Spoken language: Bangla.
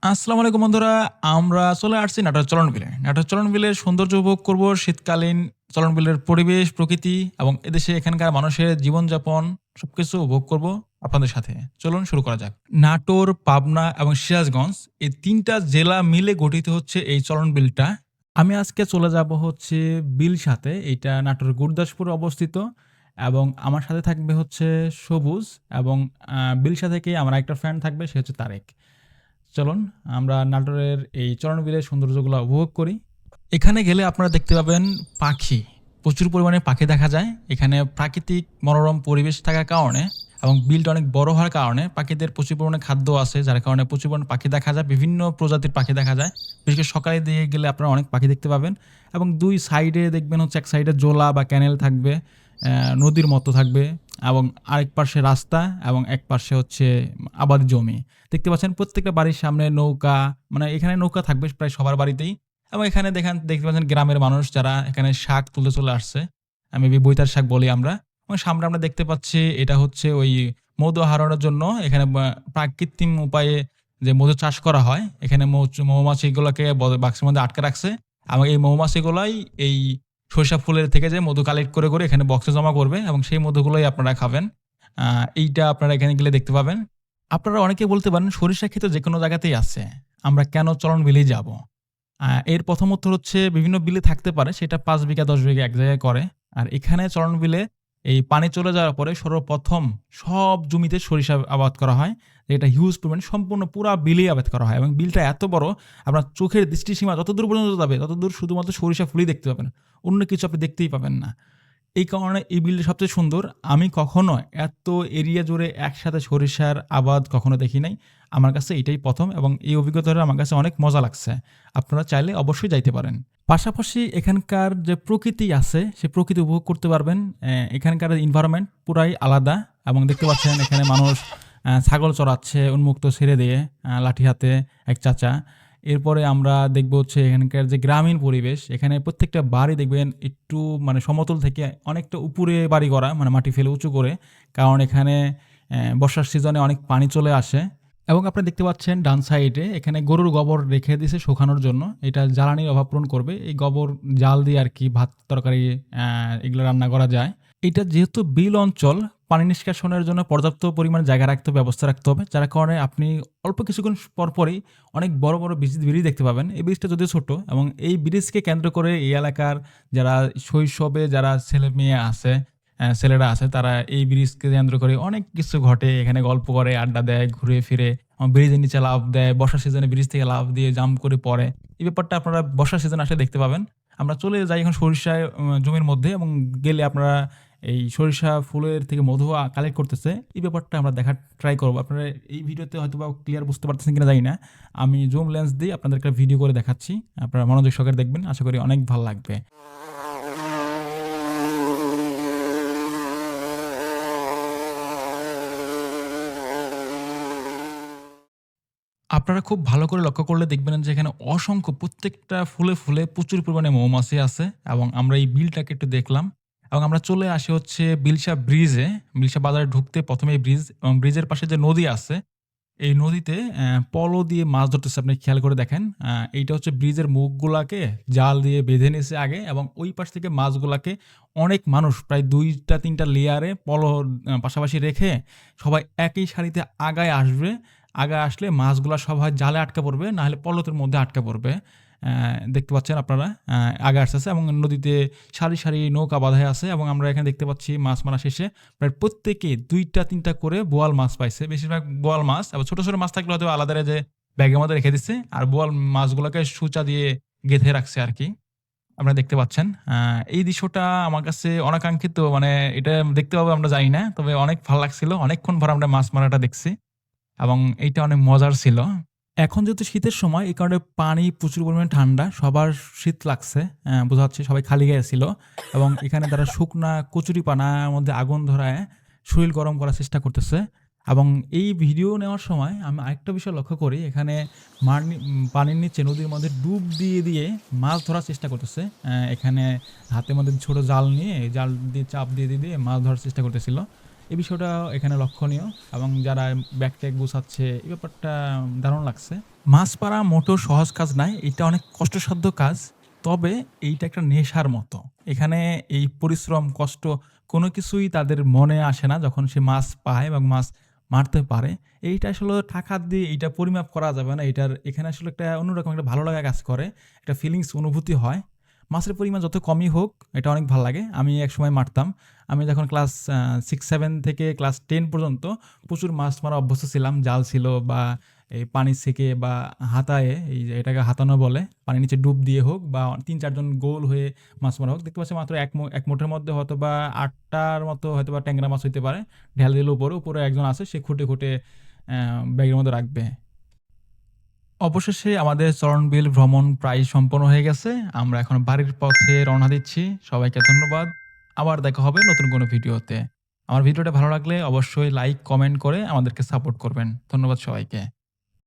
আসসালামু আলাইকুম বন্ধুরা। আমরা চলে আসছি নাটোর চলন বিলে। নাটোর চলন বিলের সৌন্দর্য উপভোগ করব। শীতকালীন চলন বিলের পরিবেশ, প্রকৃতি এবং এদেশে এখানকার মানুষের জীবনযাপন সবকিছু উপভোগ করব আপনাদের সাথে। চলুন শুরু করা যাক। নাটোর, পাবনা এবং সিরাজগঞ্জ এই ৩ টা জেলা মিলে গঠিত হচ্ছে এই চলন বিলটা। আমি আজকে চলে যাব হচ্ছে বিলসাতে। এইটা নাটোর গুরদাসপুরে অবস্থিত এবং আমার সাথে থাকবে হচ্ছে সবুজ এবং বিলসা থেকেই আমার একটা ফ্রেন্ড থাকবে, সে হচ্ছে তারেক। চলুন আমরা নাটোরের এই চরণবিলের সৌন্দর্যগুলো উপভোগ করি। এখানে গেলে আপনারা দেখতে পাবেন পাখি, প্রচুর পরিমাণে পাখি দেখা যায়। এখানে প্রাকৃতিক মনোরম পরিবেশ থাকার কারণে এবং বিলটা অনেক বড় হওয়ার কারণে পাখিদের প্রচুর পরিমাণে খাদ্য আছে, যার কারণে প্রচুর পরিমাণে পাখি দেখা যায়। বিভিন্ন প্রজাতির পাখি দেখা যায়। বিশেষ করে সকালের দিকে গেলে আপনারা অনেক পাখি দেখতে পাবেন এবং দুই সাইডে দেখবেন হচ্ছে এক সাইডে জোলা বা ক্যানেল থাকবে, নদীর মতো থাকবে এবং আরেক পাশে রাস্তা এবং এক পাশে হচ্ছে আবাদি জমি। দেখতে পাচ্ছেন প্রত্যেকটা বাড়ির সামনে নৌকা, মানে এখানে নৌকা থাকবে প্রায় সবার বাড়িতেই। এবং এখানে দেখতে পাচ্ছেন গ্রামের মানুষ যারা এখানে শাক তুলতে চলে আসছে। মেবি বৈতার শাক বলি আমরা। এবং সামনে আমরা দেখতে পাচ্ছি এটা হচ্ছে ওই মধু আহরণের জন্য এখানে প্রাকৃতিক উপায়ে যে মধু চাষ করা হয়। এখানে মৌমাছিগুলোকে বাক্সের মধ্যে আটকে রাখছে এবং এই মৌমাছিগুলাই এই সরিষা ফুলের থেকে যে মধু কালেক্ট করে এখানে বক্সে জমা করবে এবং সেই মধুগুলোই আপনারা খাবেন। এইটা আপনারা এখানে গেলে দেখতে পাবেন। আপনারা অনেকে বলতে পারেন সরিষা ক্ষেত যেকোনো জায়গাতেই আছে। আমরা কেন চলন বিলেই যাব? এর প্রথম উত্তর হচ্ছে বিভিন্ন বিলে থাকতে পারে, সেটা ৫ বিঘা ১০ বিঘা এক জায়গায় করে। আর এখানে চলন বিলে এই পানি চলে যাওয়ার পরে সর্বপ্রথম সব জমিতে সরিষা আবাদ করা হয়। এটা হিউজ পরিমাণ সম্পূর্ণ পুরা বিলেই আবাদ করা হয় এবং বিলটা এত বড়, আপনার চোখের দৃষ্টিসীমা যতদূর পর্যন্ত যাবে ততদূর শুধুমাত্র সরিষা ফুলই দেখতে পাবেন। অন্য কিছু আপনি দেখতেই পাবেন না। এই কারণে এই বিলটা সবচেয়ে সুন্দর। আমি কখনো এত এরিয়া জুড়ে একসাথে সরিষার আবাদ কখনো দেখি নাই। আমার কাছে এটাই ১ম এবং এই অভিজ্ঞতাটা আমার কাছে অনেক মজা লাগছে। আপনারা চাইলে অবশ্যই যাইতে পারেন। পাশাপাশি এখানকার যে প্রকৃতি আছে, সে প্রকৃতি উপভোগ করতে পারবেন। এখানকার এনভায়রনমেন্ট পুরাই আলাদা এবং দেখতে পাচ্ছেন এখানে মানুষ ছাগল চড়াচ্ছে উন্মুক্ত ছেড়ে দিয়ে, লাঠি হাতে এক চাচা। এরপরে আমরা দেখব হচ্ছে এখানকার যে গ্রামীণ পরিবেশ, এখানে প্রত্যেকটা বাড়ি দেখবেন একটু মানে সমতল থেকে অনেকটা উপরে বাড়ি করা, মানে মাটি ফেলে উঁচু করে। কারণ এখানে বর্ষার সিজনে অনেক পানি চলে আসে। এবং আপনারা দেখতে পাচ্ছেন ডান সাইডে এখানে গরুর গোবর রেখে দিয়েছে শুকানোর জন্য। এটা জ্বালানির অভাব পূরণ করবে। এই গোবর জাল দিয়ে আরকি ভাত, তরকারি এগুলো রান্না করা যায়। এটা যেহেতু বিল অঞ্চল, পানি নিষ্কাশনের জন্য পর্যাপ্ত পরিমাণে জায়গা রাখতে হবে, ব্যবস্থা রাখতে হবে। যার কারণে আপনি অল্প কিছুক্ষণ পরপরই অনেক বড়, বড় ব্রিজ দেখতে পাবেন। এই ব্রিজটা যদিও ছোট এবং এই ব্রিজকে কেন্দ্র করে এই এলাকার যারা শৈশবে যারা ছেলেমেয়ে আছে, ছেলেরা আছে, তারা এই ব্রিজকে কেন্দ্র করে অনেক কিছু ঘটে। এখানে গল্প করে, আড্ডা দেয়, ঘুরে ফিরে ব্রিজের নিচে লাফ দেয়। বর্ষার সিজনে ব্রিজ থেকে লাফ দিয়ে জাম্প করে পড়ে। এই ব্যাপারটা আপনারা বর্ষার সিজনে আসলে দেখতে পাবেন। আমরা চলে যাই এখন সরিষায় জমির মধ্যে এবং গেলে আপনারা এই সরিষা ফুলের থেকে মধু কালেক্ট করতেছে। এই ব্যাপারটা আমরা দেখার ট্রাই করব। আপনারা এই ভিডিওতে হয়তোবা ক্লিয়ার বুঝতে পারতেছেন কিনা জানি না। আমি জুম লেন্স দিয়ে আপনাদের একটা ভিডিও করে দেখাচ্ছি। আপনারা মনোযোগ সহকারে দেখবেন। আশা করি অনেক ভাল লাগবে। আপনারা খুব ভালো করে লক্ষ্য করলে দেখবেন যে এখানে অসংখ্য প্রত্যেকটা ফুলে প্রচুর পরিমাণে মৌমাছি আছে এবং আমরা এই বিলটাকে একটু দেখলাম এবং আমরা চলে আসি হচ্ছে বিলসা ব্রিজে। বিলসা বাজারে ঢুকতে ১ম এই ব্রিজ এবং ব্রিজের পাশে যে নদী আছে, এই নদীতে পলো দিয়ে মাছ ধরতেছে, আপনি খেয়াল করে দেখেন। এইটা হচ্ছে ব্রিজের মুখগুলাকে জাল দিয়ে বেঁধে নিছে আগে এবং ওই পাশ থেকে মাছগুলাকে অনেক মানুষ প্রায় ২ টা ৩ টা লেয়ারে পলো পাশাপাশি রেখে সবাই একই সারিতে আগায় আসবে। আগায় আসলে মাছগুলা সব হয় জালে আটকা পড়বে, না হলে পলোতের মধ্যে আটকা পড়বে। দেখতে পাচ্ছেন আপনারা আগায় আসতেছে এবং নদীতে সারি নৌকা বাঁধাই আছে এবং আমরা এখানে দেখতে পাচ্ছি মাছ মারা শেষে প্রায় প্রত্যেকে ২ টা ৩ টা করে বোয়াল মাছ পাইছে। বেশিরভাগ বোয়াল মাছ, আবার ছোট মাছ থাকলে হয়তো আলাদা যে ব্যাগের মধ্যে রেখে দিচ্ছে আর বোয়াল মাছগুলোকে সূচা দিয়ে গেঁথে রাখছে আরকি। আপনারা দেখতে পাচ্ছেন। এই দৃশ্যটা আমার কাছে অনাকাঙ্ক্ষিত, মানে এটা দেখতে পাবো আমরা জানি না। তবে অনেক ভাল লাগছিল। অনেকক্ষণ পর আমরা মাছ মারাটা দেখছি এবং এইটা অনেক মজার ছিল। এখন যেহেতু শীতের সময়, এই কারণে পানি প্রচুর পরিমাণে ঠান্ডা। সবার শীত লাগছে। বোঝা যাচ্ছে সবাই খালি গায়ে ছিল এবং এখানে তারা শুকনা কচুরিপানার মধ্যে আগুন ধরায় শরীর গরম করার চেষ্টা করতেছে। এবং এই ভিডিও নেওয়ার সময় আমি আরেকটা বিষয় লক্ষ্য করি, এখানে পানির নিচে নদীর মধ্যে ডুব দিয়ে মাছ ধরার চেষ্টা করতেছে। এখানে হাতের মধ্যে ছোট জাল নিয়ে জাল দিয়ে চাপ দিয়ে মাছ ধরার চেষ্টা করতেছিল। এই বিষয়টা এখানে লক্ষণীয় এবং যারা ব্যাগ ট্যাগ গুছাচ্ছে এই ব্যাপারটা দারুণ লাগছে। মাছ পাড়া মোটেও সহজ কাজ নাই। এটা অনেক কষ্টসাধ্য কাজ। তবে এইটা একটা নেশার মতো। এখানে এই পরিশ্রম, কষ্ট কোনো কিছুই তাদের মনে আসে না যখন সে মাছ পায় এবং মাছ মারতে পারে। এইটা আসলে টাকা দিয়ে এইটা পরিমাপ করা যাবে না। এখানে আসলে একটা অন্যরকম একটা ভালো লাগা কাজ করে। একটা ফিলিংস অনুভূতি হয়। মাছের পরিমাণ যত কমই হোক এটা অনেক ভাল লাগে। আমি একসময় মারতাম। আমি যখন ক্লাস 6-7 থেকে ক্লাস 10 পর্যন্ত প্রচুর মাছ মারা অভ্যস্ত ছিলাম। জাল ছিল বা এই পানি ছেঁকে বা হাতায়ে, এই যে এটাকে হাতানো বলে। পানির নিচে ডুব দিয়ে হোক বা ৩-৪ জন গোল হয়ে মাছ মারা হোক। দেখতে পাচ্ছি মাত্র এক মুঠের মধ্যে হয়তোবা ৮ টার মতো হয়তোবা ট্যাংরা মাছ হইতে পারে। ঢেল দিল উপরে একজন আছে সে খুঁটে ব্যাগের মধ্যে রাখবে। অবশেষে আমাদের চরণবিল ভ্রমণ প্রায় সম্পন্ন হয়ে গেছে। আমরা এখন বাড়ির পথে রওনা দিচ্ছি। সবাইকে ধন্যবাদ। আবার দেখা হবে নতুন কোনো ভিডিওতে। আমার ভিডিওটা ভালো লাগলে অবশ্যই লাইক, কমেন্ট করে আমাদেরকে সাপোর্ট করবেন। ধন্যবাদ সবাইকে।